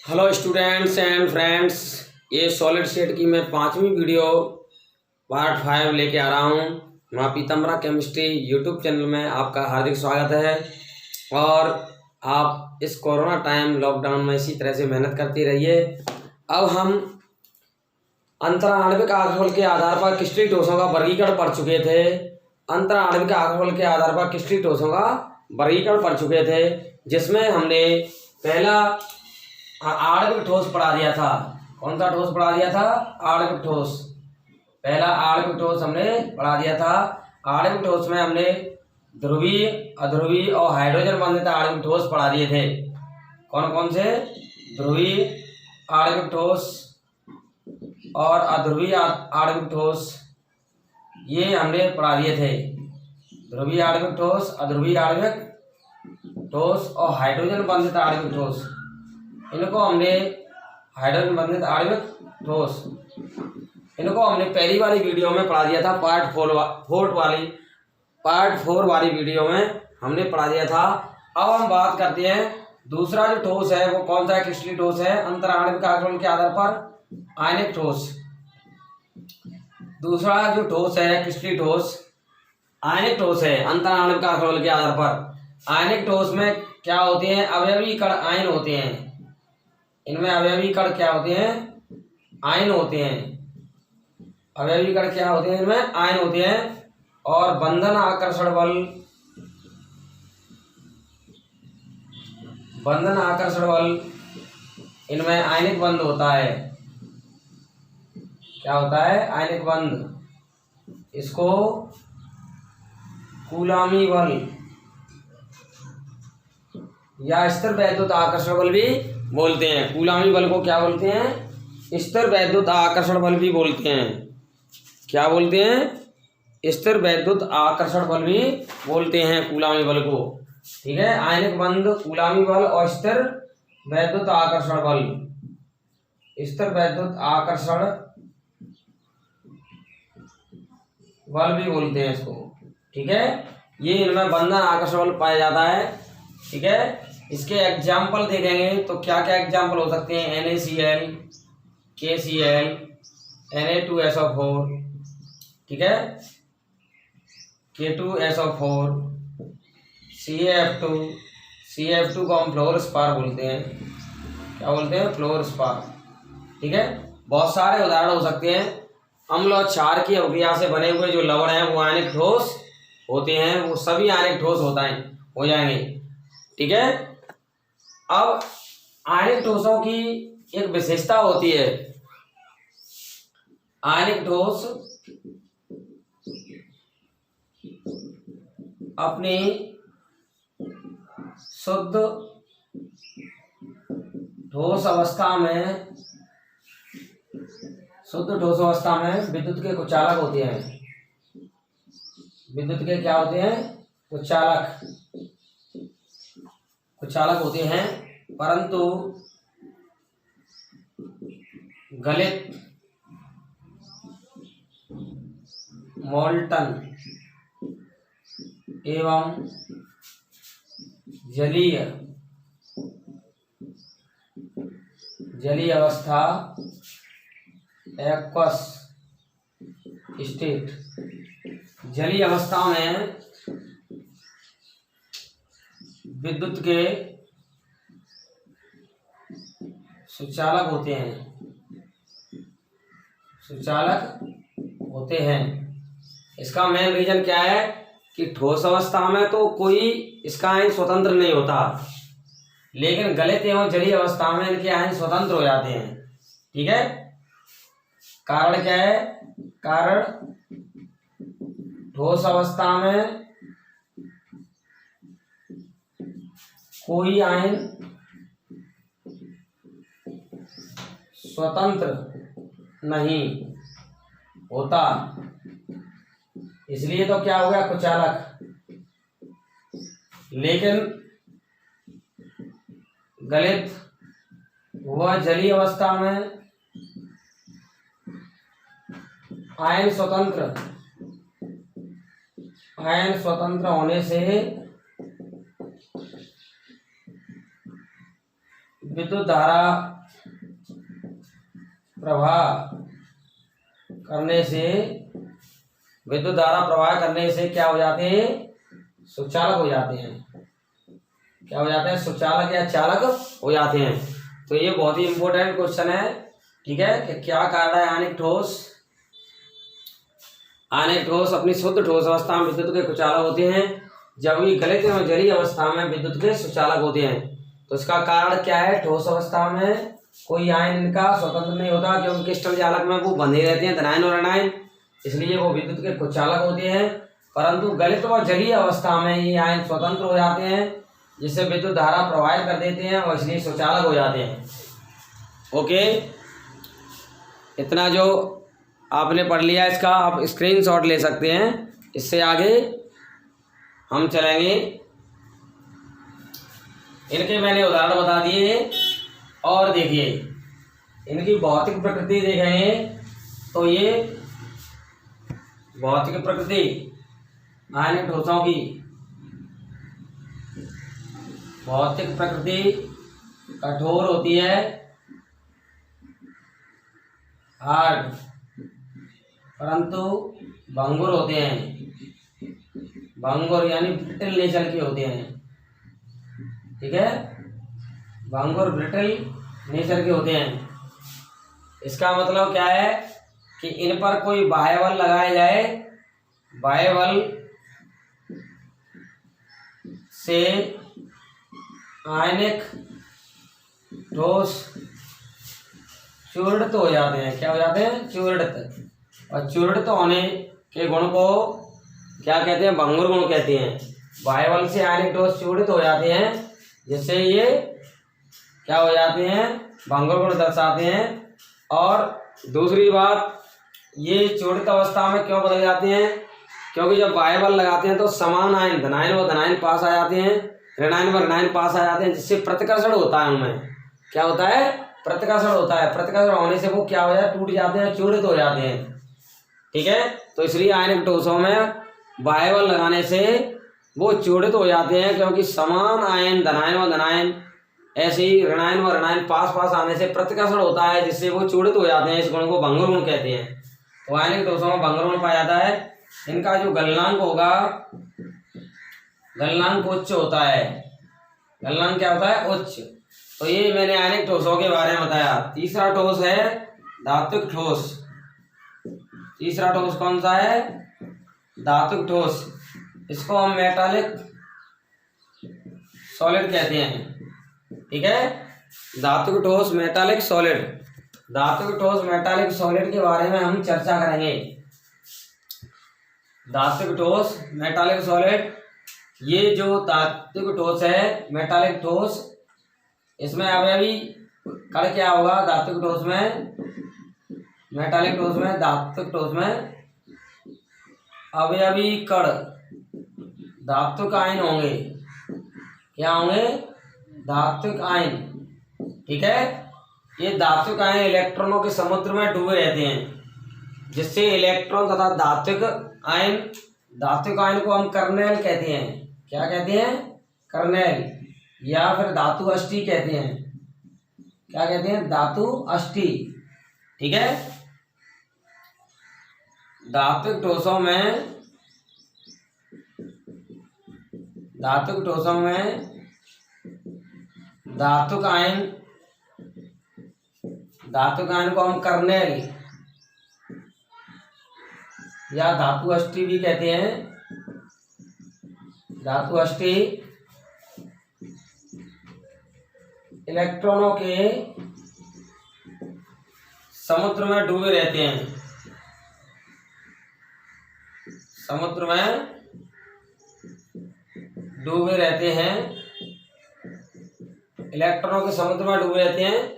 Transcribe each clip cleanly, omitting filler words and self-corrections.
Hello students and friends, ये solid state की मैं 5वीं वीडियो पार्ट 5 लेके आ रहा हूँ। माँ पीताम्बरा केमिस्ट्री यूट्यूब चैनल में आपका हार्दिक स्वागत है। और आप इस कोरोना टाइम लॉकडाउन में इसी तरह से मेहनत करते रहिए। अब हम अंतराणविक आक्रमण के आधार पर क्रिस्टलीय ठोसों का वर्गीकरण पढ़ चुके थे। अंतराणविक आक्रमण के आधार पर क्रिस्टलीय ठोसों का वर्गीकरण पढ़ चुके थे, जिसमें हमने पहला आणविक ठोस पढ़ा दिया था। कौन सा ठोस पढ़ा दिया था? आणविक ठोस। पहला आणविक ठोस हमने पढ़ा दिया था। आणविक ठोस में हमने ध्रुवीय, अध्रुवीय और हाइड्रोजन बंधित आणविक ठोस पढ़ा दिए थे। कौन कौन से? ध्रुवीय आणविक ठोस और अध्रुवीय आणविक ठोस, ये हमने पढ़ा दिए थे। ध्रुवीय आणविक ठोस, अध्रुवीय आणविक ठोस और हाइड्रोजन बंधित आणविक ठोस, इनको हमने हाइड्रोजन बंधित आणविक ठोस, इनको हमने पहली वाली वीडियो में पढ़ा दिया था। पार्ट 4 वाली वीडियो में हमने पढ़ा दिया था। अब हम बात करते हैं दूसरा जो ठोस है वो कौन सा है? क्रिस्टलीय ठोस है। अंतराणविक आक्रमण के आधार पर आयनिक ठोस। दूसरा जो ठोस है क्रिस्टलीय ठोस, आयनिक ठोस है। अंतराणविक आक्रमण के आधार पर आयनिक ठोस में क्या होते हैं? अवयवी कण आयन होते हैं। इनमें अवयवी कण क्या होते हैं? आयन होते हैं। अवयवी कण क्या होते हैं? इनमें आयन होते हैं। और बंधन आकर्षण बल, बंधन आकर्षण बल, इनमें आयनिक बंध होता है। क्या होता है? आयनिक बंध। इसको कूलामी बल या स्थिर वैद्युत आकर्षण बल भी बोलते हैं। कूलामी बल को क्या बोलते हैं? स्थिर वैद्युत आकर्षण बल भी बोलते हैं। क्या बोलते हैं? स्थिर वैद्युत आकर्षण बल भी बोलते हैं कूलामी बल को। ठीक है, आयनिक बंध, कूलामी बल और स्थिर वैद्युत आकर्षण बल। स्थिर वैद्युत आकर्षण बल भी बोलते हैं इसको। ठीक है, ये इनमें बंधन आकर्षण बल पाया जाता है। ठीक है, इसके एग्जाम्पल देखेंगे तो क्या क्या एग्जाम्पल हो सकते हैं? NaCl, KCl, Na2SO4, ठीक है, K2SO4, CaF2, CaF2 को हम फ्लोरोस्पार बोलते हैं। क्या बोलते हैं? फ्लोरोस्पार। ठीक है, बहुत सारे उदाहरण हो सकते हैं। अम्ल और क्षार की अभिक्रिया से बने हुए जो लवण हैं वो आयनिक ठोस होते हैं। वो सभी आयनिक ठोस हो जाएंगे। ठीक है, अब आयनिक ठोसों की एक विशेषता होती है। आयनिक ठोस अपनी शुद्ध ठोस अवस्था में विद्युत के कुचालक होते हैं। विद्युत के क्या होते हैं? कुचालक होते हैं। परंतु गलित, मोल्टन एवं जलीय अवस्था, एक्वस स्टेट, जलीय अवस्था में विद्युत के सुचालक होते हैं। इसका मेन रीजन क्या है कि ठोस अवस्था में तो कोई इसका आयन स्वतंत्र नहीं होता, लेकिन गलित एवं जलीय अवस्था में इनके आयन स्वतंत्र हो जाते हैं। ठीक है, कारण क्या है? कारण ठोस अवस्था में कोई आयन स्वतंत्र नहीं होता, इसलिए तो क्या हो गया? कुचालक। लेकिन गलित व जलीय अवस्था में आयन स्वतंत्र होने से विद्युत धारा प्रवाह करने से क्या हो जाते हैं, सुचालक हो जाते हैं। क्या हो जाते हैं, सुचालक या चालक हो जाते हैं। तो ये बहुत ही इंपॉर्टेंट क्वेश्चन है, ठीक है, कि क्या कारण है आयनिक ठोस। आयनिक ठोस अपनी शुद्ध ठोस अवस्था में विद्युत के कुचालक होते हैं, जबकि गलित एवं जलीय अवस्था में विद्युत के सुचालक होते हैं। तो इसका कारण क्या है, ठोस अवस्था में कोई आयन इनका स्वतंत्र नहीं होता, क्योंकि क्रिस्टल जालक में वो बंधे रहते हैं धनायन और ऋणायन, इसलिए वो विद्युत के कुचालक होते हैं। परंतु गलित व जलीय अवस्था में ये आयन स्वतंत्र हो जाते हैं, जिससे विद्युत धारा प्रवाहित कर देते हैं और इसलिए सुचालक हो जाते हैं। ओके, इतना जो आपने पढ़ लिया इसका आप स्क्रीनशॉट ले सकते हैं। इससे आगे हम चलेंगे। इनके मैंने उदाहरण बता दिए और देखिए इनकी भौतिक प्रकृति देखेंगे तो ये भौतिक प्रकृति आयनिक ठोसों की भौतिक प्रकृति कठोर होती है, हार्ड, परंतु भंगुर होते हैं। भंगुर यानी ब्रिटल नेचर के होते हैं, ठीक है, भंगुर ब्रिटल नेचर के होते हैं। इसका मतलब क्या है कि इन पर कोई बाह्य बल लगाया जाए, बाह्य बल से आयनिक ठोस चूर्णित हो जाते हैं। क्या हो जाते हैं, चूर्णित। और चूर्णित होने के गुण को क्या कहते हैं, भंगुर गुण कहते हैं। बाह्य बल से आयनिक ठोस चूर्णित हो जाते हैं, जिससे ये क्या हो जाते हैं, भंगुर गुण दर्शाते हैं। और दूसरी बात, ये चूर्णित अवस्था में क्यों बदल जाते हैं, क्योंकि जब बाह्य बल लगाते हैं तो समान आयन धनायन व धनायन पास आ जाते हैं, ऋणायन व ऋणायन पास आ जाते हैं, जिससे प्रतिकर्षण होता है। उनमें क्या होता है, प्रतिकर्षण होता है। प्रतिकर्षण होने से वो क्या हो जाए, टूट जाते हैं, चूर्णित हो जाते हैं, ठीक है। तो इसलिए आयनिक ठोसों में बाह्य बल लगाने से वो चूर्णित हो जाते हैं, क्योंकि समान आयन धनायन व धनायन ऐसे ही ऋणायन व ऋणायन पास पास आने से प्रतिकर्षण होता है, जिससे वो चूर्णित हो जाते हैं। इस गुण को भंगुर गुण कहते हैं। तो आयनिक ठोसों में भंगुर गुण पाया जाता है। इनका जो गलनांक होगा, गलनांक उच्च होता है। गलनांक क्या होता है, उच्च। तो ये मैंने आयनिक ठोसों के बारे में बताया। तीसरा ठोस है धात्विक ठोस। तीसरा ठोस कौन सा है, धात्विक ठोस। इसको हम मेटालिक सॉलिड कहते हैं, ठीक है। धात्विक ठोस, मेटालिक सॉलिड। धात्विक ठोस मेटालिक सॉलिड के बारे में हम चर्चा करेंगे। धात्विक ठोस मेटालिक सॉलिड, ये जो धात्विक ठोस है मेटालिक ठोस, इसमें अवयवी कण क्या होगा, धात्विक ठोस में, मेटालिक ठोस में, धात्विक ठोस में अवयवी कण धात्विक आयन होंगे। क्या होंगे, धात्विक आयन, ठीक है। ये धात्विक आयन इलेक्ट्रॉनों के समुद्र में डूबे रहते हैं, जिससे इलेक्ट्रॉन तथा धात्विक आयन को हम कर्नेल कहते हैं। क्या कहते हैं, कर्नेल, या फिर धातु अष्टी कहते हैं। क्या कहते हैं, धातु अष्टी, ठीक है। धात्विक ठोसों में धातुक आयन को हम कर्नेल या धातु अष्टी भी कहते हैं। धातु अष्टी इलेक्ट्रॉनों के समुद्र में डूबे रहते हैं। समुद्र में डूबे रहते हैं, इलेक्ट्रॉनों के समुद्र में डूबे रहते हैं,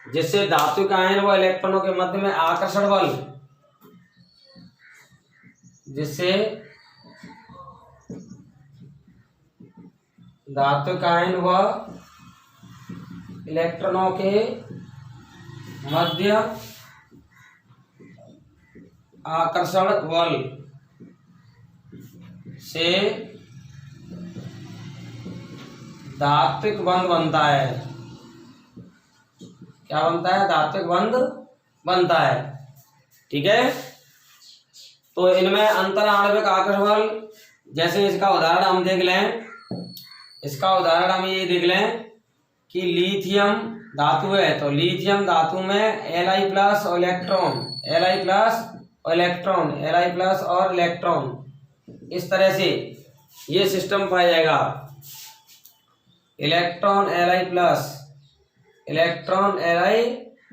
जिससे धात्विक आयन व इलेक्ट्रॉनों के मध्य में आकर्षण बल, जिससे धात्विक आयन व इलेक्ट्रॉनों के मध्य आकर्षण बल से धात्विक बंध बनता है। क्या बनता है, धात्विक बंध बनता है। ठीक है, तो इनमें अंतर आणविक आकर्षण बल, जैसे इसका उदाहरण हम देख लें, इसका उदाहरण हम ये देख लें कि लिथियम धातु है, तो लिथियम धातु में Li प्लस और इलेक्ट्रॉन, Li प्लस और इलेक्ट्रॉन, Li प्लस और इलेक्ट्रॉन, इस तरह से ये सिस्टम पाया जाएगा। Electron Li plus, electron Li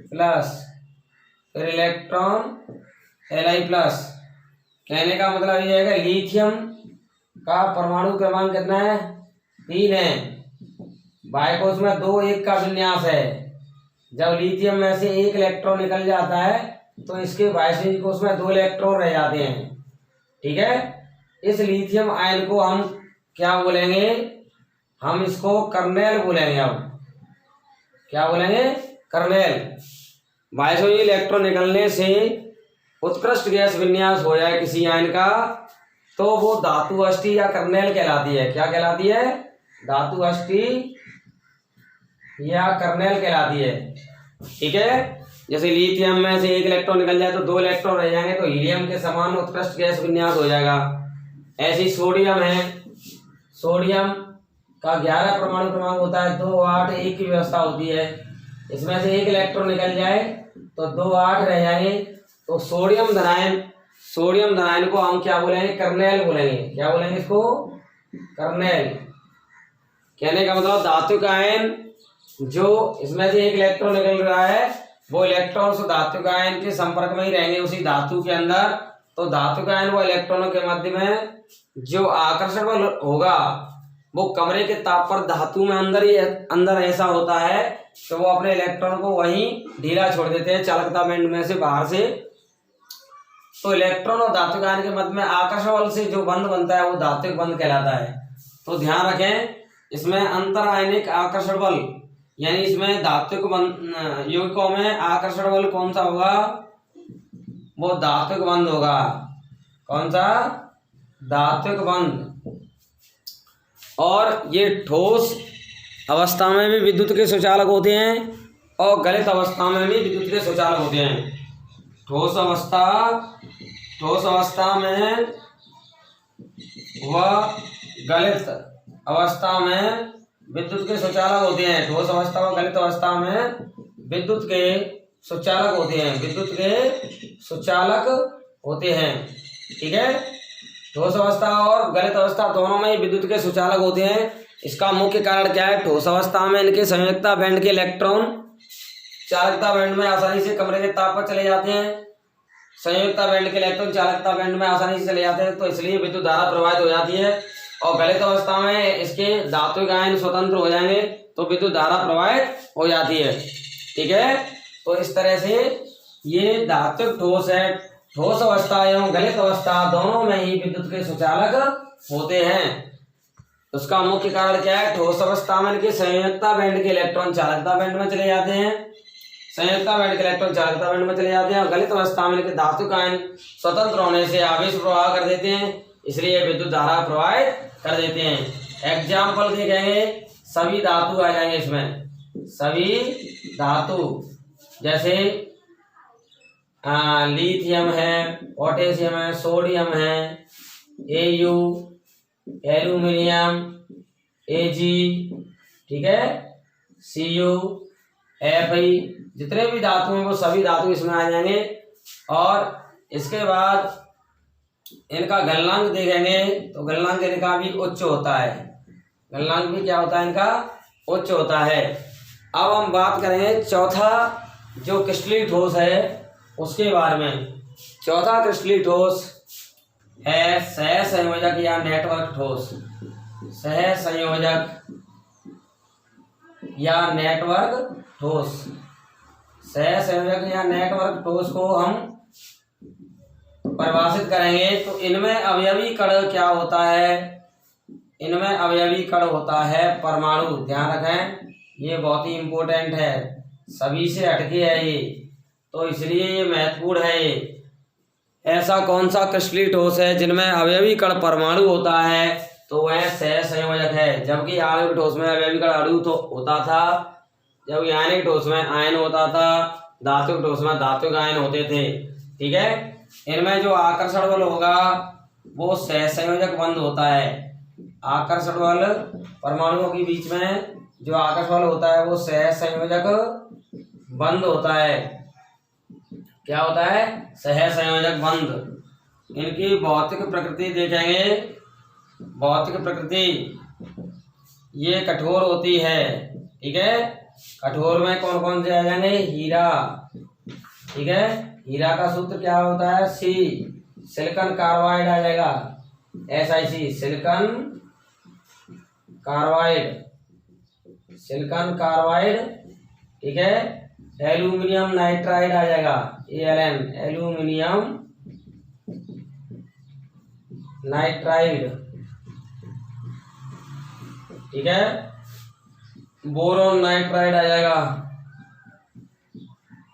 plus, फिर इलेक्ट्रॉन Li प्लस। कहने का मतलब ये है कि लिथियम का परमाणु क्रमांक कितना है, 3 है। बायकोष में 2 1 का विन्यास है। जब लिथियम में से 1 इलेक्ट्रॉन निकल जाता है तो इसके बायसीज कोष में 2 इलेक्ट्रॉन रह जाते हैं। ठीक है, इस लिथियम आयन को हम क्या बोलेंगे, हम इसको कर्नेल बोलेंगे। अब क्या बोलेंगे, कर्नेल। बायसीज इलेक्ट्रॉन निकलने से उत्कृष्ट गैस विन्यास हो जाए किसी आयन का तो वो धातु अष्टी या कर्नेल कहलाती है। क्या कहलाती है, धातु अष्टी या कर्नेल कहलाती है। ठीक है, जैसे लिथियम में से 1 इलेक्ट्रॉन निकल जाए तो 2 इलेक्ट्रॉन रह जाएंगे, तो हीलियम के समान उत्कृष्ट गैस विन्यास हो जाएगा। ऐसी सोडियम है, सोडियम का 11 परमाणु क्रमांक होता है, 2 8 1 की व्यवस्था होती है। इसमें से 1 इलेक्ट्रॉन निकल जाए तो 2 8 रह जाएंगे, तो सोडियम धनायन, सोडियम धनायन को हम क्या बोलेंगे, कर्नेल बोलेंगे। क्या बोलेंगे इसको, कर्नेल। कहने का मतलब धातु का आयन जो इसमें से 1 इलेक्ट्रॉन निकल रहा है वो इलेक्ट्रॉन से धातु का आयन के संपर्क में ही रहेंगे उसी धातु के अंदर, तो धातु का आयन वो इलेक्ट्रॉनों के मध्य में जो आकर्षण बल होगा वो कमरे के ताप पर धातु में अंदर ऐसा होता है कि वो अपने इलेक्ट्रॉन को वहीं ढीला छोड़ देते हैं चालकता बैंड में से बाहर से। तो इलेक्ट्रॉन और धातु का आयन के मध्य में आकर्षण बल से जो बंध बनता है वो धात्विक बंध कहलाता है। तो ध्यान रखें, इसमें अंतर आयनिक आकर्षण बल, यानी इसमें धात्विक बंध यौगिकों में आकर्षण बल कौन सा होगा, वो धात्विक बंध होगा। कौन सा, धात्विक बंध। और ये ठोस अवस्था में भी विद्युत के सुचालक होते हैं और गलित अवस्था में भी विद्युत के सुचालक होते हैं। ठोस अवस्था में व गलित अवस्था में विद्युत के सुचालक होते हैं। ठोस अवस्था व गलित अवस्था में विद्युत के सुचालक होते हैं, विद्युत के सुचालक होते हैं। ठीक है, ठोस अवस्था और गलित अवस्था दोनों में ही विद्युत के सुचालक होते हैं। इसका मुख्य कारण क्या है, ठोस अवस्था में इनके संयोजकता बैंड के इलेक्ट्रॉन चालकता बैंड में आसानी से कमरे के ताप पर चले जाते हैं। संयोजकता बैंड के इलेक्ट्रॉन चालकता बैंड में आसानी से चले जाते हैं, तो इसलिए विद्युत धारा प्रवाहित हो जाती है। और गलित अवस्था में इसके धात्विक आयन स्वतंत्र हो जाएंगे तो विद्युत धारा प्रवाहित हो जाती है। ठीक है, तो इस तरह से ये धात्विक ठोस है। ठोस अवस्था एवं गलित अवस्था दोनों में ही विद्युत के सुचालक होते हैं। उसका मुख्य कारण क्या है, ठोस अवस्था में इनके संयोजकता बैंड के इलेक्ट्रॉन चालकता बैंड में चले जाते हैं, संयोजकता बैंड के इलेक्ट्रॉन चालकता बैंड में चले जाते हैं। और गलित अवस्था में इनके धात्विक आयन स्वतंत्र होने से आवेश प्रवाह कर देते हैं, इसलिए विद्युत धारा प्रवाहित कर देते हैं। एग्जाम्पल देखेंगे, सभी धातु आ जाएंगे इसमें, सभी धातु जैसे लिथियम है, पोटेशियम है, सोडियम है, Au, एल्यूमिनियम, Ag, ठीक है, Cu, Fe, जितने भी धातु हैं वो सभी धातु इसमें आ जाएंगे। और इसके बाद इनका गलनांक देखेंगे तो गलनांक इनका भी उच्च होता है, गलनांक भी क्या होता है, इनका उच्च होता है। अब हम बात करेंगे चौथा जो क्रिस्टलीय ठोस है उसके बारे में। चौथा क्रिस्टलीय ठोस है सहसंयोजक या नेटवर्क ठोस। सहसंयोजक या नेटवर्क ठोस, सहसंयोजक या नेटवर्क ठोस को हम परिभाषित करेंगे तो इनमें अवयवी कण क्या होता है, इनमें अवयवी कण होता है परमाणु। ध्यान रखें, ये बहुत ही इम्पोर्टेंट है, सभी से हटके है ये, तो इसलिए ये महत्वपूर्ण है। ये ऐसा कौन सा क्रिस्टलीय ठोस है जिनमें अवयवी कण परमाणु होता है, तो वह सहसंयोजक है। जबकि आणविक ठोस में अवयवी कण अणु तो होता था, जब आयनिक ठोस में आयन होता था, धात्विक ठोस में धात्विक आयन होते थे। ठीक है, इनमें जो आकर्षण बल होगा वो सहसंयोजक बंध होता है। आकर्षण बल परमाणुओं के बीच में जो आकर्षण बल होता है वो सहसंयोजक बंध होता है। क्या होता है? सहसंयोजक बंध। इनकी भौतिक प्रकृति देखेंगे। भौतिक प्रकृति ये कठोर होती है। ठीक है, कठोर में कौन कौन से आ जाएंगे? हीरा। ठीक है, हीरा का सूत्र क्या होता है? सी। सिलिकॉन कार्बाइड आ जाएगा, SiC, silicon carbide, silicon carbide. ठीक है, एल्यूमिनियम नाइट्राइड आ जाएगा, Al, एल्यूमिनियम नाइट्राइड। ठीक है, बोरॉन नाइट्राइड आ जाएगा,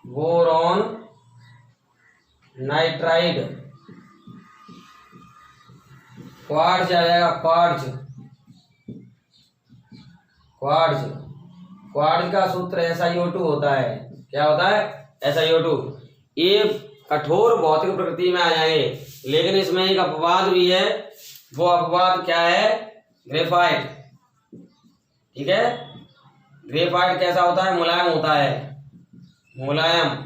बोरॉन नाइट्राइड। क्वार्ट्ज आ जाएगा, क्वार्ट्ज। क्वार्ट्ज, क्वार्ट्ज का सूत्र SiO2 होता है। क्या होता है? SiO2। ये कठोर भौतिक प्रकृति में आ जाएंगे, लेकिन इसमें एक अपवाद भी है। वो अपवाद क्या है? ग्रेफाइट। ठीक है, ग्रेफाइट कैसा होता है? मुलायम होता है, मुलायम।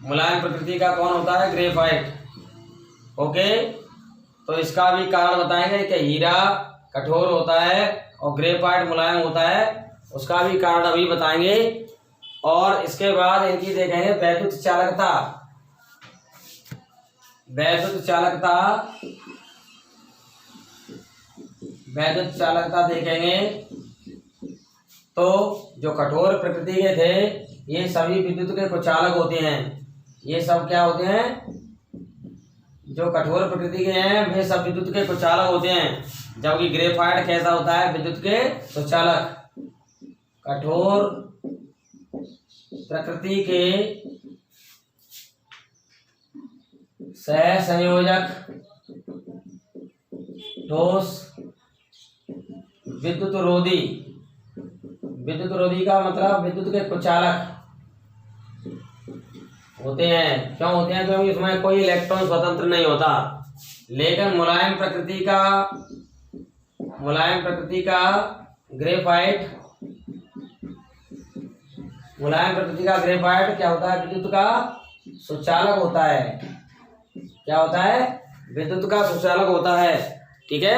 मुलायम प्रकृति का कौन होता है? ग्रेफाइट। ओके, तो इसका भी कारण बताएंगे कि हीरा कठोर होता है और ग्रेफाइट मुलायम होता है, उसका भी कारण अभी बताएंगे। और इसके बाद इनकी देखेंगे वैद्युत चालकता। वैद्युत चालकता, वैद्युत चालकता देखेंगे तो जो कठोर प्रकृति के थे ये सभी विद्युत के कुचालक होते हैं। ये सब क्या होते हैं? जो कठोर प्रकृति के हैं वे सब विद्युत के कुचालक होते हैं, जबकि ग्रेफाइट कैसा होता है? विद्युत के सुचालक। कठोर प्रकृति के सहसंयोजक ठोस विद्युत रोधी। विद्युत रोधी का मतलब विद्युत के कुचालक होते हैं। क्यों होते हैं? क्योंकि इसमें कोई इलेक्ट्रॉन स्वतंत्र नहीं होता। लेकिन मुलायम प्रकृति ग्रेफाइट, मुलायम प्रकृति का ग्रेफाइट क्या होता है? विद्युत का सुचालक होता है। क्या होता है? विद्युत का सुचालक होता है। ठीक है,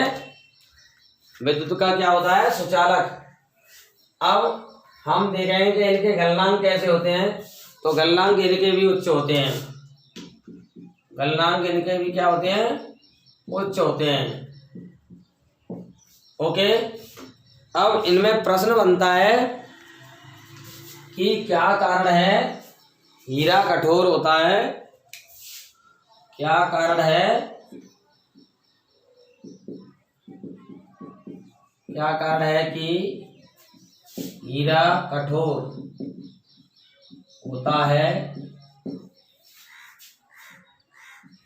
विद्युत का क्या होता है? सुचालक। अब हम देखेंगे कि इनके गलनांक कैसे होते हैं। तो गलनांक इनके भी उच्च होते हैं। गलनांक इनके भी क्या होते हैं? उच्च होते हैं। ओके, अब इनमें प्रश्न बनता है कि क्या कारण है हीरा कठोर होता है? क्या कारण है? क्या कारण है कि हीरा कठोर होता है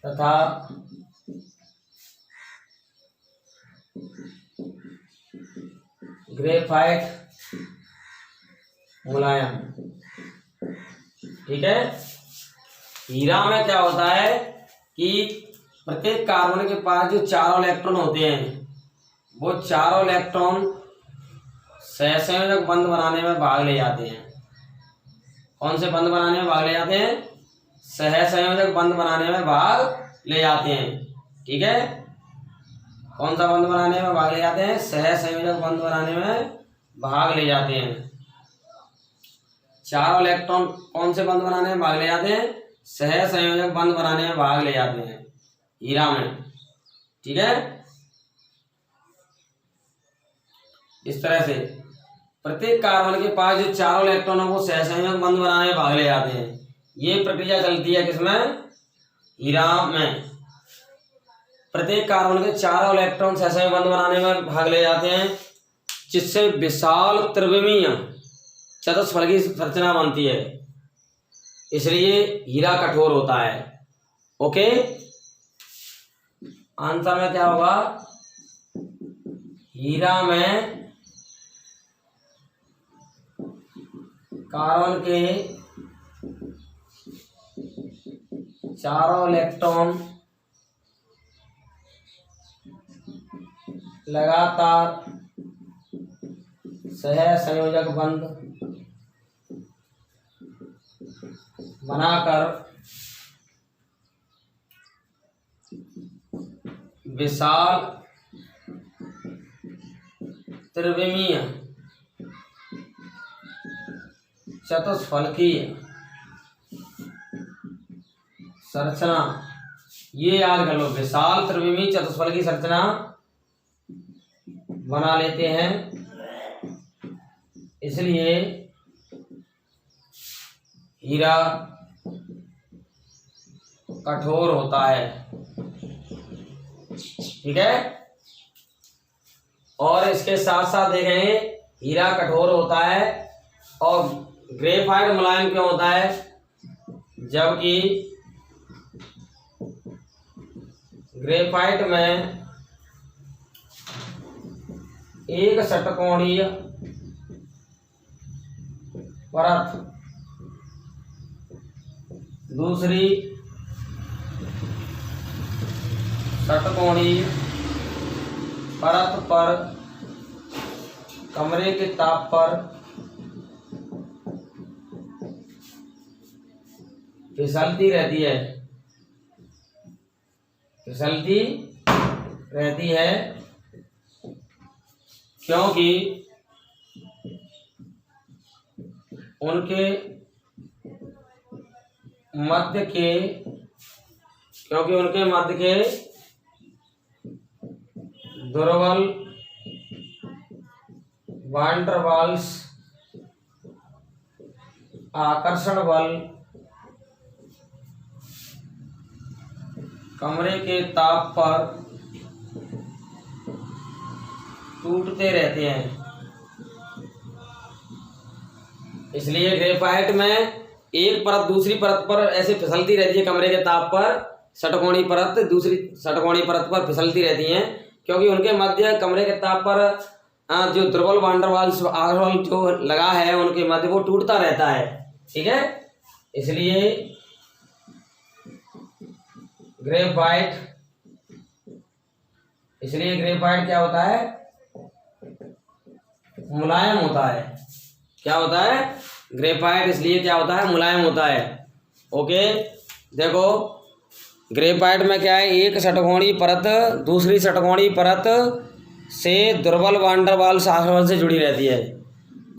तथा ग्रेफाइट मुलायम? ठीक है, हीरा में क्या होता है कि प्रत्येक कार्बन के पास जो चारों इलेक्ट्रॉन होते हैं वो चारों इलेक्ट्रॉन सहसंयोजक बंध बनाने में भाग ले जाते हैं। कौन से बंध बनाने में भाग ले जाते हैं? सहसंयोजक बंध बनाने में भाग ले जाते हैं। ठीक है, कौन सा बंध बनाने में भाग ले जाते हैं? सहसंयोजक बंध बनाने में भाग ले जाते हैं। चारों इलेक्ट्रॉन कौन से बंध बनाने में भाग ले जाते हैं? सहसंयोजक बंध बनाने में भाग ले जाते हैं हीरा में। ठीक है, इस तरह से प्रत्येक कार्बन के पास जो चारों इलेक्ट्रॉन है वो सहसंयोजक बंध बनाने में भाग ले जाते हैं। ये प्रक्रिया चलती है किसमें? हीरा में। प्रत्येक कार्बन के चारों इलेक्ट्रॉन सहसंयोजक बंध बनाने में भाग ले जाते हैं, जिससे विशाल त्रिविमीय चतुष्फलकी संरचना बनती है। इसलिए हीरा कठोर होता है। ओके, आंसर में क्या होगा? हीरा में कार्बन के चारों इलेक्ट्रॉन लगातार सह संयोजक बंध बनाकर विशाल त्रिविमीय चतुष्फलकीय संरचना, ये याद कर लो, विशाल त्रिविमीय चतुष्फलकीय संरचना बना लेते हैं। इसलिए हीरा कठोर होता है, ठीक है। और इसके साथ साथ देखें, हीरा कठोर होता है और ग्रेफाइट मुलायम क्यों होता है, जबकि ग्रेफाइट में एक षटकोणीय परत दूसरी षटकोणीय परत पर कमरे के ताप पर फिसलती रहती है, फिसलती रहती है, क्योंकि उनके मध्य के दुर्बल वान डर वाल्स आकर्षण बल कमरे के ताप पर टूटते रहते हैं। इसलिए ग्रेफाइट में एक परत दूसरी परत पर ऐसे फिसलती रहती है, कमरे के ताप पर षटकोणीय परत दूसरी षटकोणीय परत पर फिसलती रहती हैं, क्योंकि उनके मध्य कमरे के ताप पर जो दुर्बल वान डर वाल्स आकर्षण जो लगा है उनके मध्य वो टूटता रहता है, ठीक है। इसलिए ग्रेफाइट क्या होता है, मुलायम होता है। क्या होता है ग्रेफाइट, इसलिए क्या होता है, मुलायम होता है। ओके, देखो ग्रेफाइट में क्या है, एक षटकोणीय परत दूसरी षटकोणीय परत से दुर्बल वान डर वाल्स आकर्षण से जुड़ी रहती है,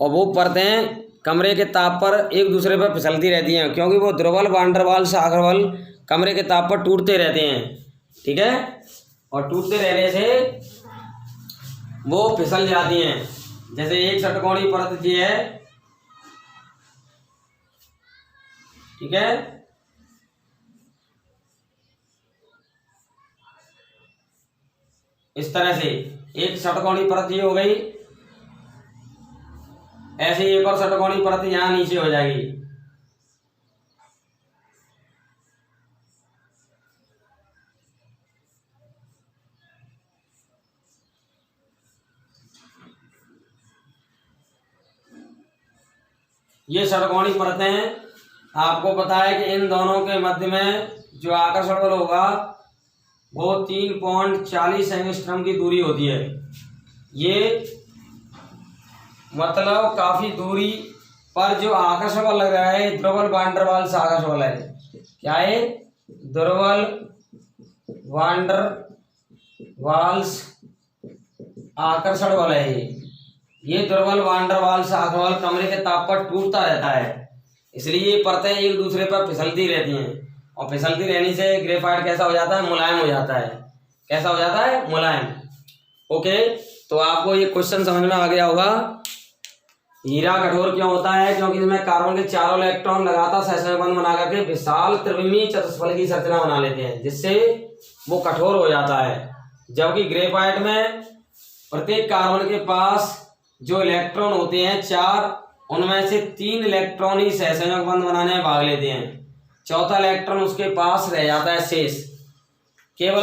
और वो परतें कमरे के ताप पर एक दूसरे पर फिसलती रहती हैं, क्योंकि वो दुर्बल वान डर वाल्स आकर्षण कमरे के ताप पर टूटते रहते हैं, ठीक है। और टूटते रहने से वो फिसल जाती हैं। जैसे एक षटकोणीय परत जी है, ठीक है, इस तरह से एक षटकोणीय परत ये हो गई, ऐसे एक और षटकोणीय परत यहां नीचे हो जाएगी। ये षटकोणीय परतें, आपको पता है कि इन दोनों के मध्य में जो आकर्षण बल होगा वो 3.40 एंगस्ट्रॉम की दूरी होती है। ये मतलब काफी दूरी पर जो आकर्षण बल लग रहा है दुर्बल वान डर वाल्स आकर्षण बल है। क्या है, दुर्बल वान डर वाल्स आकर्षण बल है। ये दुर्बल वान डर वाल्स आकर्षण बल कमरे के ताप पर टूटता रहता है, इसलिए ये परतें एक दूसरे पर फिसलती रहती हैं, और फिसलती रहने से ग्रेफाइट कैसा हो जाता है, मुलायम हो जाता है। कैसा हो जाता है, मुलायम। ओके, तो आपको ये क्वेश्चन समझ में आ गया होगा। हीरा कठोर क्यों होता है, क्योंकि इसमें कार्बन के चारों इलेक्ट्रॉन लगातार सहसंयोजक बंध बना करके विशाल त्रिविमीय चतुष्फलकीय संरचना बना लेते हैं, जिससे वो कठोर हो जाता है। जबकि ग्रेफाइट में प्रत्येक कार्बन के पास जो इलेक्ट्रॉन होते हैं 4, उनमें से 3 इलेक्ट्रॉन ही सहसंयोजक बंध बनाने में भाग लेते हैं, चौथा इलेक्ट्रॉन उसके पास रह जाता है शेष।